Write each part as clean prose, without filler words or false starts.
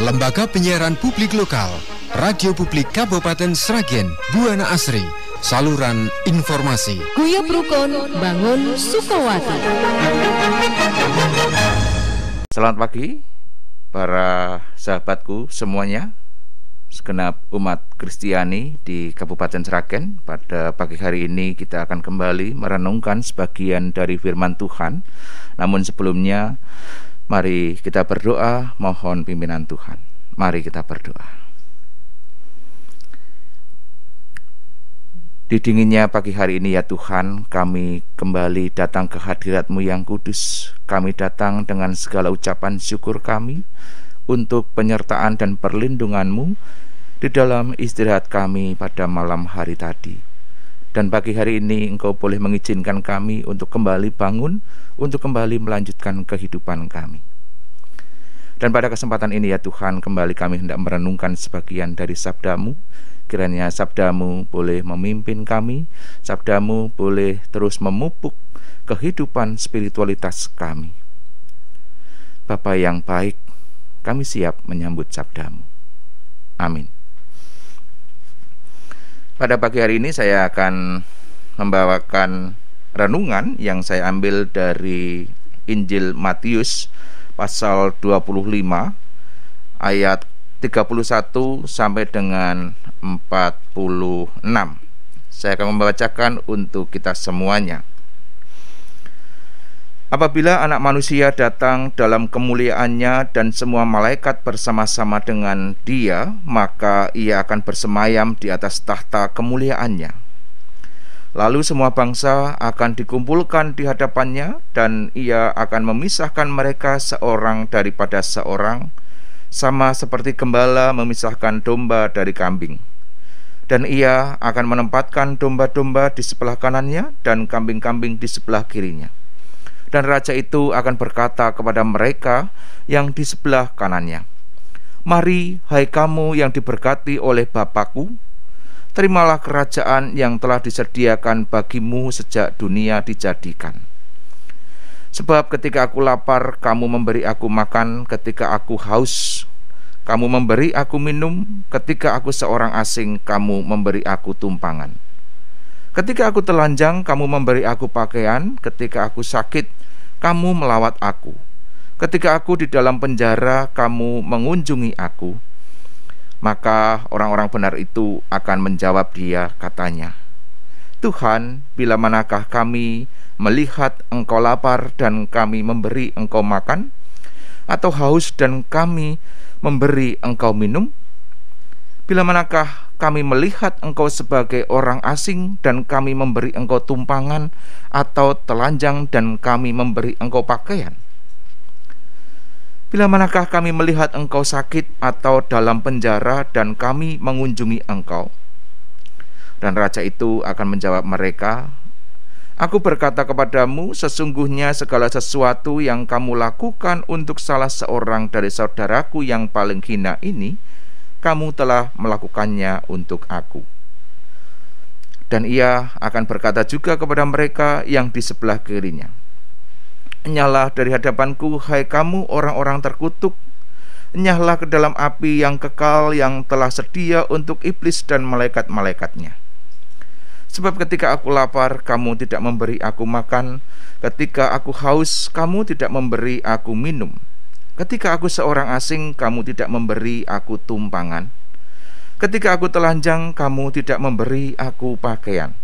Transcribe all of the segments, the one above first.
Lembaga Penyiaran Publik Lokal, Radio Publik Kabupaten Sragen, Buana Asri, saluran informasi. Guyub Rukun Bangun Sukawati. Selamat pagi para sahabatku semuanya, segenap umat Kristiani di Kabupaten Sragen. Pada pagi hari ini kita akan kembali merenungkan sebagian dari firman Tuhan. Namun sebelumnya, mari kita berdoa mohon pimpinan Tuhan. Mari kita berdoa. Di dinginnya pagi hari ini ya Tuhan, kami kembali datang ke hadirat-Mu yang kudus. Kami datang dengan segala ucapan syukur kami untuk penyertaan dan perlindungan-Mu di dalam istirahat kami pada malam hari tadi. Dan pagi hari ini Engkau boleh mengizinkan kami untuk kembali bangun, untuk kembali melanjutkan kehidupan kami. Dan pada kesempatan ini ya Tuhan, kembali kami hendak merenungkan sebagian dari sabda-Mu. Kiranya sabda-Mu boleh memimpin kami, sabda-Mu boleh terus memupuk kehidupan spiritualitas kami. Bapa yang baik, kami siap menyambut sabda-Mu. Amin. Pada pagi hari ini saya akan membawakan renungan yang saya ambil dari Injil Matius pasal 25 ayat 31 sampai dengan 46. Saya akan membacakan untuk kita semuanya. Apabila Anak Manusia datang dalam kemuliaannya dan semua malaikat bersama-sama dengan Dia, maka Ia akan bersemayam di atas tahta kemuliaannya. Lalu semua bangsa akan dikumpulkan di hadapannya, dan Ia akan memisahkan mereka seorang daripada seorang, sama seperti gembala memisahkan domba dari kambing. Dan Ia akan menempatkan domba-domba di sebelah kanannya dan kambing-kambing di sebelah kirinya. Dan raja itu akan berkata kepada mereka yang di sebelah kanannya, "Mari, hai kamu yang diberkati oleh Bapa-Ku, terimalah kerajaan yang telah disediakan bagimu sejak dunia dijadikan. Sebab ketika aku lapar, kamu memberi aku makan, ketika aku haus, kamu memberi aku minum, ketika aku seorang asing, kamu memberi aku tumpangan. Ketika aku telanjang, kamu memberi aku pakaian, ketika aku sakit, kamu melawat aku. Ketika aku di dalam penjara, kamu mengunjungi aku." Maka orang-orang benar itu akan menjawab Dia, katanya, "Tuhan, bila manakah kami melihat Engkau lapar dan kami memberi Engkau makan, atau haus dan kami memberi Engkau minum? Bila manakah kami melihat Engkau sebagai orang asing dan kami memberi Engkau tumpangan, atau telanjang dan kami memberi Engkau pakaian? Bila manakah kami melihat Engkau sakit atau dalam penjara dan kami mengunjungi Engkau?" Dan raja itu akan menjawab mereka, "Aku berkata kepadamu, sesungguhnya segala sesuatu yang kamu lakukan untuk salah seorang dari saudaraku yang paling hina ini, kamu telah melakukannya untuk aku." Dan Ia akan berkata juga kepada mereka yang di sebelah kirinya, "Enyahlah dari hadapanku, hai kamu orang-orang terkutuk, enyahlah ke dalam api yang kekal yang telah sedia untuk iblis dan malaikat-malaikatnya. Sebab ketika aku lapar, kamu tidak memberi aku makan, ketika aku haus, kamu tidak memberi aku minum, ketika aku seorang asing, kamu tidak memberi aku tumpangan, ketika aku telanjang, kamu tidak memberi aku pakaian,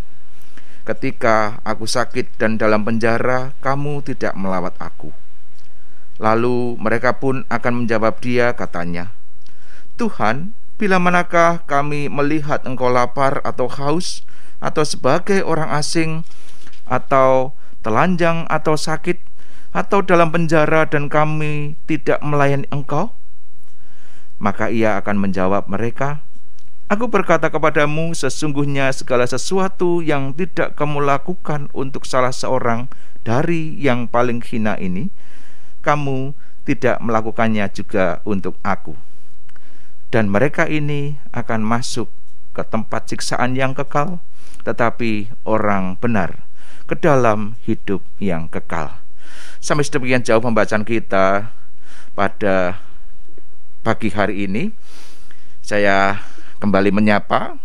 ketika aku sakit dan dalam penjara, kamu tidak melawat aku." Lalu mereka pun akan menjawab Dia, katanya, "Tuhan, bila manakah kami melihat Engkau lapar atau haus, atau sebagai orang asing, atau telanjang atau sakit, atau dalam penjara dan kami tidak melayani Engkau?" Maka Ia akan menjawab mereka, "Aku berkata kepadamu, sesungguhnya segala sesuatu yang tidak kamu lakukan untuk salah seorang dari yang paling hina ini, kamu tidak melakukannya juga untuk aku." Dan mereka ini akan masuk ke tempat siksaan yang kekal, tetapi orang benar ke dalam hidup yang kekal. Sampai sedemikian jauh pembacaan kita pada pagi hari ini saya kembali menyapa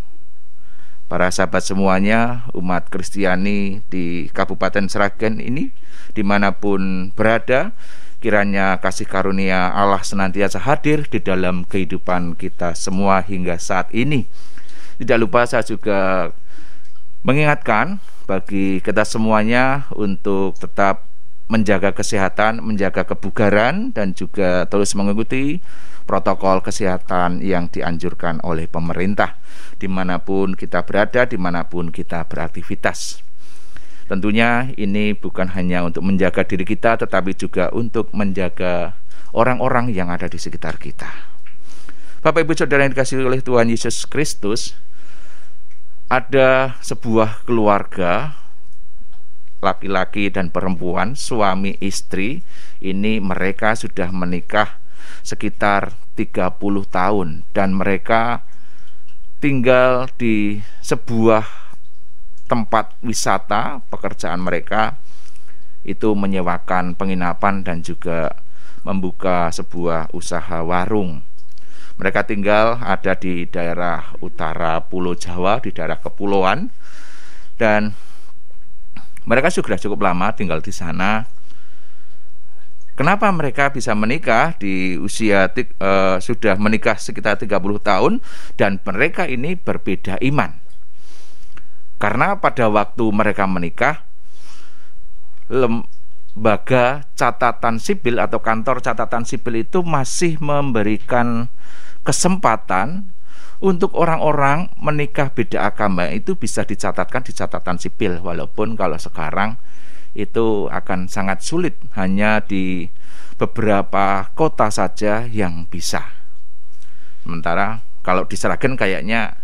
para sahabat semuanya, umat Kristiani di Kabupaten Sragen ini, dimanapun berada. Kiranya kasih karunia Allah senantiasa hadir di dalam kehidupan kita semua hingga saat ini. Tidak lupa saya juga mengingatkan bagi kita semuanya untuk tetap menjaga kesehatan, menjaga kebugaran, dan juga terus mengikuti protokol kesehatan yang dianjurkan oleh pemerintah dimanapun kita berada, dimanapun kita beraktivitas. Tentunya ini bukan hanya untuk menjaga diri kita, tetapi juga untuk menjaga orang-orang yang ada di sekitar kita. Bapak Ibu Saudara yang dikasihi oleh Tuhan Yesus Kristus, ada sebuah keluarga laki-laki dan perempuan, suami istri. Ini mereka sudah menikah sekitar 30 tahun dan mereka tinggal di sebuah tempat wisata. Pekerjaan mereka itu menyewakan penginapan dan juga membuka sebuah usaha warung. Mereka tinggal ada di daerah utara Pulau Jawa, di daerah kepulauan, dan mereka sudah cukup lama tinggal di sana. Kenapa mereka bisa menikah di usia sudah menikah sekitar 30 tahun dan mereka ini berbeda iman? Karena pada waktu mereka menikah, lembaga catatan sipil atau kantor catatan sipil itu masih memberikan kesempatan untuk orang-orang menikah beda agama itu bisa dicatatkan di catatan sipil, walaupun kalau sekarang itu akan sangat sulit, hanya di beberapa kota saja yang bisa. Sementara kalau di Sragen kayaknya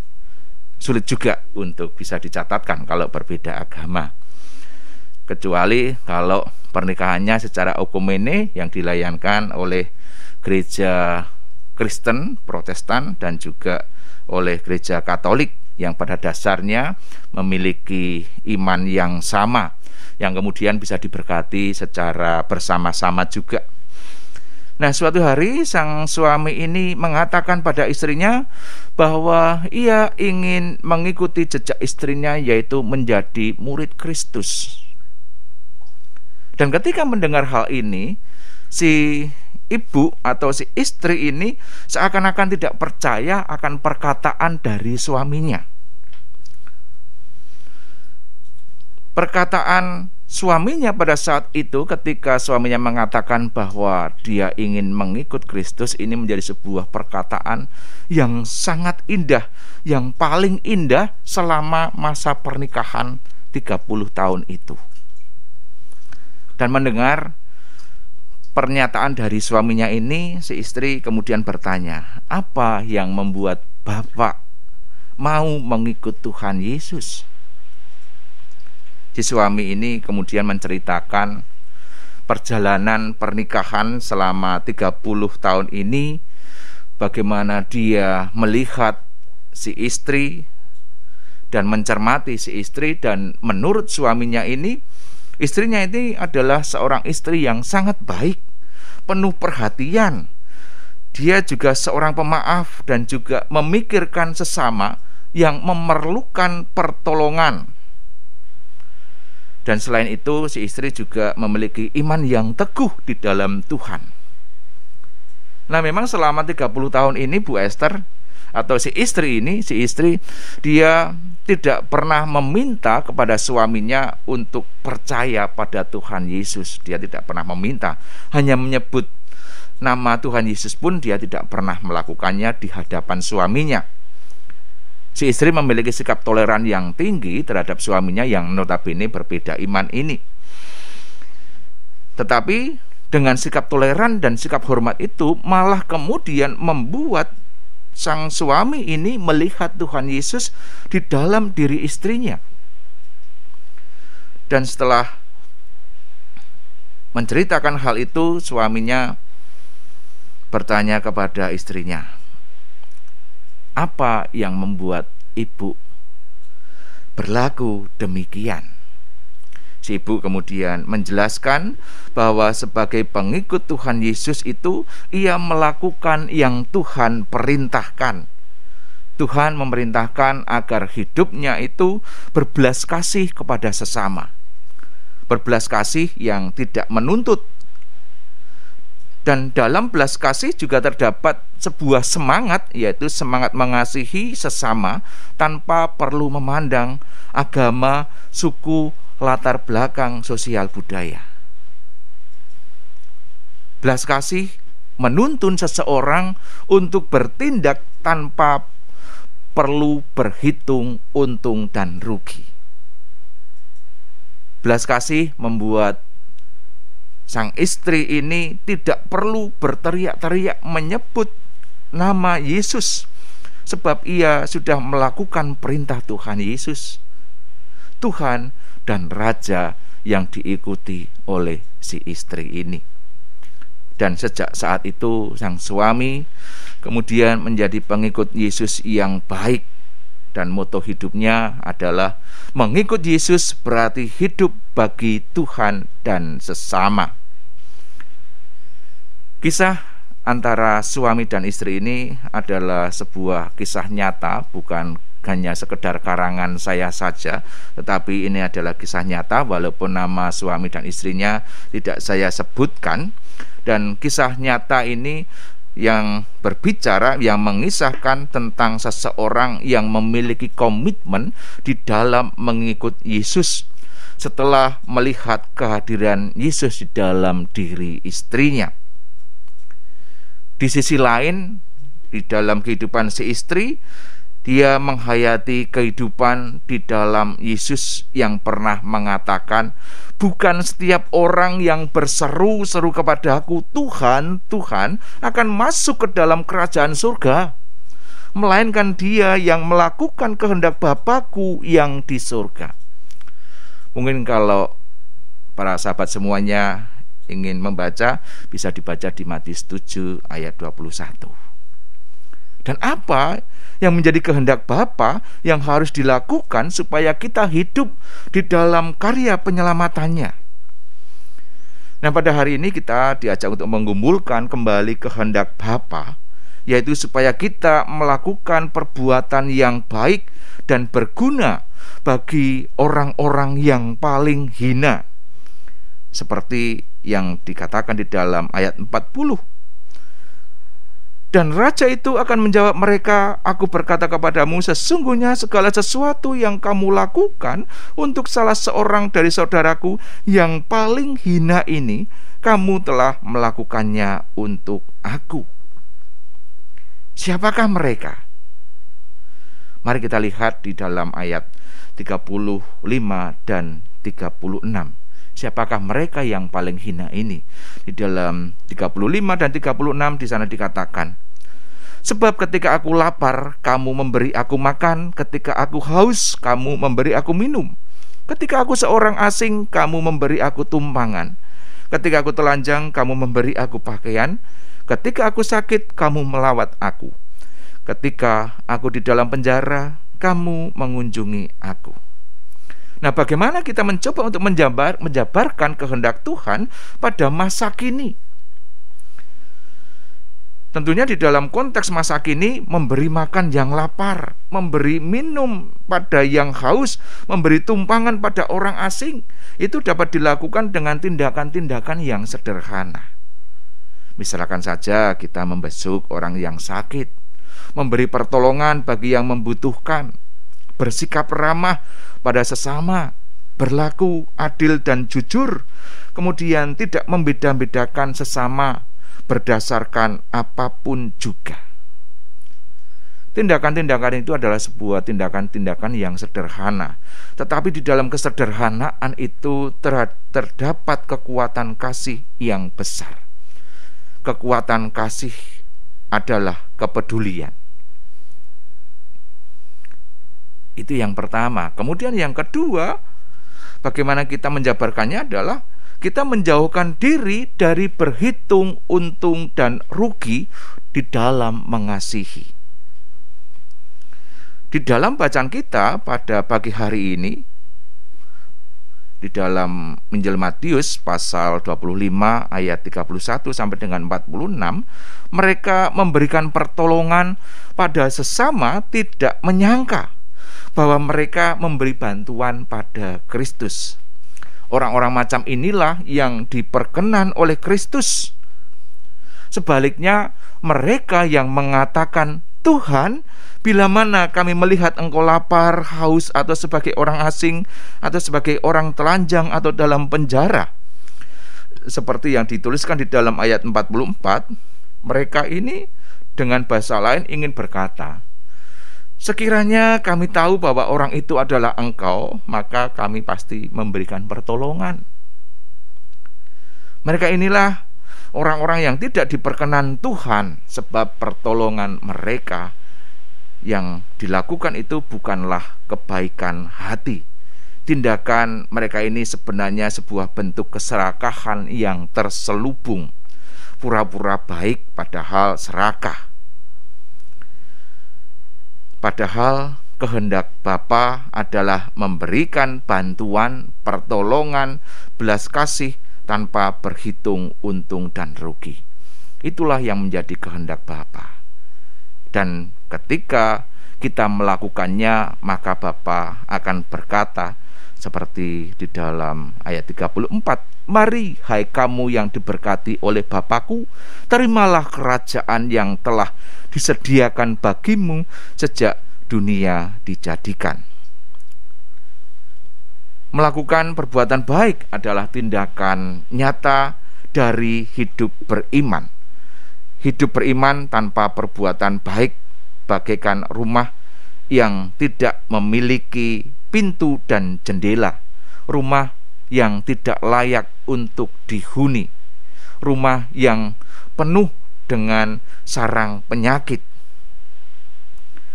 sulit juga untuk bisa dicatatkan kalau berbeda agama, kecuali kalau pernikahannya secara okumene yang dilayankan oleh gereja Kristen, Protestan, dan juga oleh gereja Katolik yang pada dasarnya memiliki iman yang sama, yang kemudian bisa diberkati secara bersama-sama juga. Nah, suatu hari sang suami ini mengatakan pada istrinya bahwa ia ingin mengikuti jejak istrinya, yaitu menjadi murid Kristus. Dan ketika mendengar hal ini, si ibu atau si istri ini seakan-akan tidak percaya akan perkataan dari suaminya. Perkataan suaminya pada saat itu ketika suaminya mengatakan bahwa dia ingin mengikut Kristus, ini menjadi sebuah perkataan yang sangat indah, yang paling indah selama masa pernikahan 30 tahun itu. Dan mendengar pernyataan dari suaminya ini, si istri kemudian bertanya, apa yang membuat Bapak mau mengikut Tuhan Yesus? Si suami ini kemudian menceritakan perjalanan pernikahan selama 30 tahun ini, bagaimana dia melihat si istri dan mencermati si istri, dan menurut suaminya ini, istrinya ini adalah seorang istri yang sangat baik, penuh perhatian. Dia juga seorang pemaaf dan juga memikirkan sesama yang memerlukan pertolongan. Dan selain itu, si istri juga memiliki iman yang teguh di dalam Tuhan. Nah, memang selama 30 tahun ini Bu Esther atau si istri dia tidak pernah meminta kepada suaminya untuk percaya pada Tuhan Yesus. Dia tidak pernah meminta, hanya menyebut nama Tuhan Yesus pun dia tidak pernah melakukannya di hadapan suaminya. Si istri memiliki sikap toleran yang tinggi terhadap suaminya yang notabene berbeda iman ini. Tetapi dengan sikap toleran dan sikap hormat itu malah kemudian membuat sang suami ini melihat Tuhan Yesus di dalam diri istrinya. Dan setelah menceritakan hal itu, suaminya bertanya kepada istrinya, apa yang membuat ibu berlaku demikian? Si ibu kemudian menjelaskan bahwa sebagai pengikut Tuhan Yesus itu ia melakukan yang Tuhan perintahkan. Tuhan memerintahkan agar hidupnya itu berbelas kasih kepada sesama. Berbelas kasih yang tidak menuntut. Dan dalam belas kasih juga terdapat sebuah semangat, yaitu semangat mengasihi sesama tanpa perlu memandang agama, suku, latar belakang sosial budaya. Belas kasih menuntun seseorang untuk bertindak tanpa perlu berhitung untung dan rugi. Belas kasih membuat sang istri ini tidak perlu berteriak-teriak menyebut nama Yesus, sebab ia sudah melakukan perintah Tuhan Yesus, Tuhan dan Raja yang diikuti oleh si istri ini. Dan sejak saat itu sang suami kemudian menjadi pengikut Yesus yang baik. Dan moto hidupnya adalah mengikut Yesus berarti hidup bagi Tuhan dan sesama. Kisah antara suami dan istri ini adalah sebuah kisah nyata, bukan hanya sekedar karangan saya saja, tetapi ini adalah kisah nyata walaupun nama suami dan istrinya tidak saya sebutkan. Dan kisah nyata ini yang berbicara, yang mengisahkan tentang seseorang yang memiliki komitmen di dalam mengikut Yesus setelah melihat kehadiran Yesus di dalam diri istrinya. Di sisi lain, di dalam kehidupan si istri, dia menghayati kehidupan di dalam Yesus yang pernah mengatakan, bukan setiap orang yang berseru-seru kepadaku, Tuhan, Tuhan, akan masuk ke dalam kerajaan surga, melainkan dia yang melakukan kehendak Bapa-Ku yang di surga. Mungkin kalau para sahabat semuanya ingin membaca, bisa dibaca di Matius 7 ayat 21. Dan apa yang menjadi kehendak Bapa yang harus dilakukan supaya kita hidup di dalam karya penyelamatannya. Nah, pada hari ini kita diajak untuk menggumulkan kembali kehendak Bapa, yaitu supaya kita melakukan perbuatan yang baik dan berguna bagi orang-orang yang paling hina, seperti yang dikatakan di dalam ayat 40. Dan raja itu akan menjawab mereka, aku berkata kepadamu, sesungguhnya segala sesuatu yang kamu lakukan untuk salah seorang dari saudaraku yang paling hina ini, kamu telah melakukannya untuk aku. Siapakah mereka? Mari kita lihat di dalam ayat 35 dan 36. Siapakah mereka yang paling hina ini? Di dalam 35 dan 36 di sana dikatakan, sebab ketika aku lapar, kamu memberi aku makan, ketika aku haus, kamu memberi aku minum, ketika aku seorang asing, kamu memberi aku tumpangan, ketika aku telanjang, kamu memberi aku pakaian, ketika aku sakit, kamu melawat aku, ketika aku di dalam penjara, kamu mengunjungi aku. Nah, bagaimana kita mencoba untuk menjabarkan kehendak Tuhan pada masa kini? Tentunya di dalam konteks masa kini, memberi makan yang lapar, memberi minum pada yang haus, memberi tumpangan pada orang asing, itu dapat dilakukan dengan tindakan-tindakan yang sederhana. Misalkan saja kita membesuk orang yang sakit, memberi pertolongan bagi yang membutuhkan, bersikap ramah pada sesama, berlaku adil dan jujur, kemudian tidak membeda-bedakan sesama berdasarkan apapun juga. Tindakan-tindakan itu adalah sebuah tindakan-tindakan yang sederhana, tetapi di dalam kesederhanaan itu terdapat kekuatan kasih yang besar. Kekuatan kasih adalah kepedulian. Itu yang pertama. Kemudian yang kedua, bagaimana kita menjabarkannya adalah kita menjauhkan diri dari berhitung untung dan rugi di dalam mengasihi. Di dalam bacaan kita pada pagi hari ini, di dalam Injil Matius pasal 25 ayat 31 sampai dengan 46, mereka memberikan pertolongan pada sesama, tidak menyangka bahwa mereka memberi bantuan pada Kristus. Orang-orang macam inilah yang diperkenan oleh Kristus. Sebaliknya, mereka yang mengatakan, "Tuhan, bila mana kami melihat Engkau lapar, haus, atau sebagai orang asing, atau sebagai orang telanjang, atau dalam penjara," seperti yang dituliskan di dalam ayat 44, mereka ini dengan bahasa lain ingin berkata, "Sekiranya kami tahu bahwa orang itu adalah Engkau, maka kami pasti memberikan pertolongan." Mereka inilah orang-orang yang tidak diperkenan Tuhan, sebab pertolongan mereka yang dilakukan itu bukanlah kebaikan hati. Tindakan mereka ini sebenarnya sebuah bentuk keserakahan yang terselubung, pura-pura baik padahal serakah. Padahal kehendak Bapa adalah memberikan bantuan, pertolongan, belas kasih tanpa berhitung untung dan rugi. Itulah yang menjadi kehendak Bapa. Dan ketika kita melakukannya, maka Bapa akan berkata seperti di dalam ayat 34, "Mari hai kamu yang diberkati oleh Bapa-Ku, terimalah kerajaan yang telah disediakan bagimu sejak dunia dijadikan." Melakukan perbuatan baik adalah tindakan nyata dari hidup beriman. Hidup beriman tanpa perbuatan baik bagaikan rumah yang tidak memiliki pintu dan jendela, rumah yang tidak layak untuk dihuni, rumah yang penuh dengan sarang penyakit.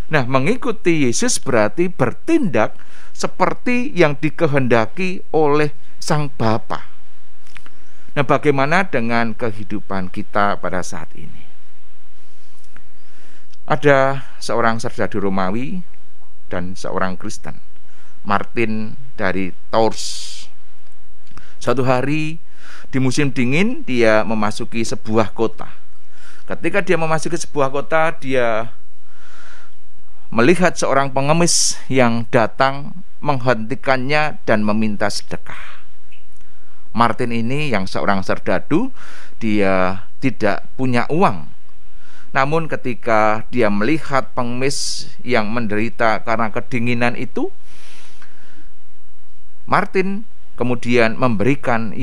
Nah, mengikuti Yesus berarti bertindak seperti yang dikehendaki oleh Sang Bapa. Nah, bagaimana dengan kehidupan kita pada saat ini? Ada seorang serdadu Romawi dan seorang Kristen, Martin dari Tours. Suatu hari di musim dingin dia memasuki sebuah kota. Ketika dia memasuki sebuah kota, dia melihat seorang pengemis yang datang, menghentikannya dan meminta sedekah. Martin ini yang seorang serdadu, dia tidak punya uang. Namun ketika dia melihat pengemis yang menderita karena kedinginan itu, Martin kemudian memberikan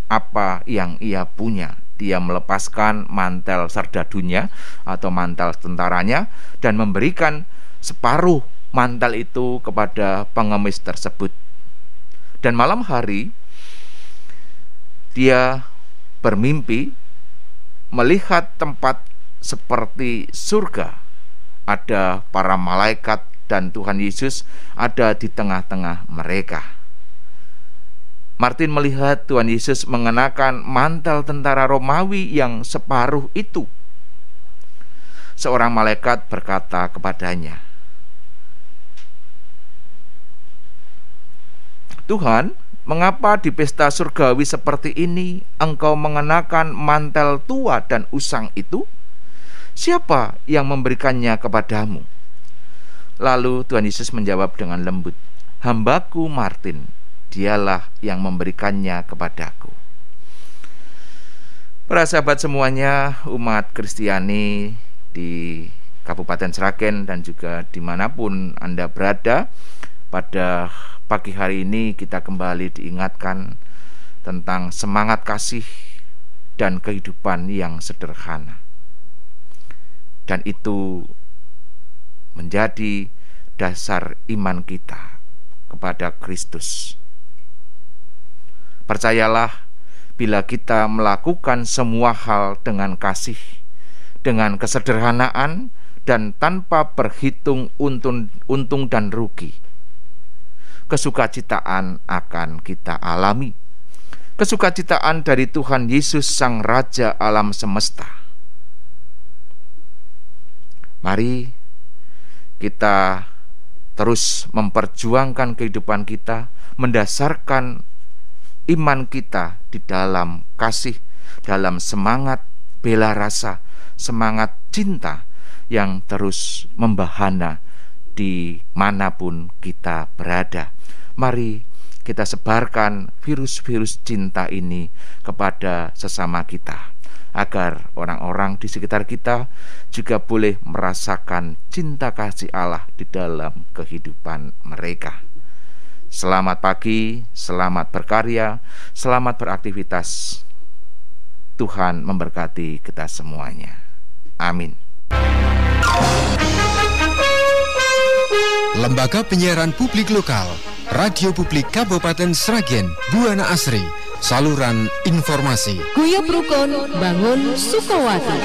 apa yang ia punya. Dia melepaskan mantel serdadunya atau mantel tentaranya dan memberikan separuh mantel itu kepada pengemis tersebut. Dan malam hari dia bermimpi melihat tempat seperti surga. Ada para malaikat dan Tuhan Yesus ada di tengah-tengah mereka. Martin melihat Tuhan Yesus mengenakan mantel tentara Romawi yang separuh itu. Seorang malaikat berkata kepadanya, "Tuhan, mengapa di pesta surgawi seperti ini engkau mengenakan mantel tua dan usang itu? Siapa yang memberikannya kepadamu?" Lalu Tuhan Yesus menjawab dengan lembut, "Hambaku Martin, dialah yang memberikannya kepadaku." Para sahabat semuanya, umat Kristiani di Kabupaten Sragen dan juga dimanapun Anda berada, pada pagi hari ini kita kembali diingatkan tentang semangat kasih dan kehidupan yang sederhana. Dan itu menjadi dasar iman kita kepada Kristus. Percayalah, bila kita melakukan semua hal dengan kasih, dengan kesederhanaan, dan tanpa berhitung untung dan rugi, kesukacitaan akan kita alami. Kesukacitaan dari Tuhan Yesus Sang Raja alam semesta. Mari kita terus memperjuangkan kehidupan kita mendasarkan iman kita di dalam kasih, dalam semangat bela rasa, semangat cinta yang terus membahana dimanapun kita berada. Mari kita sebarkan virus-virus cinta ini kepada sesama kita, agar orang-orang di sekitar kita juga boleh merasakan cinta kasih Allah di dalam kehidupan mereka. Selamat pagi, selamat berkarya, selamat beraktivitas. Tuhan memberkati kita semuanya. Amin. Lembaga Penyiaran Publik Lokal, Radio Publik Kabupaten Sragen, Buana Asri, saluran informasi. Guyub Rukun Bangun Sukowati.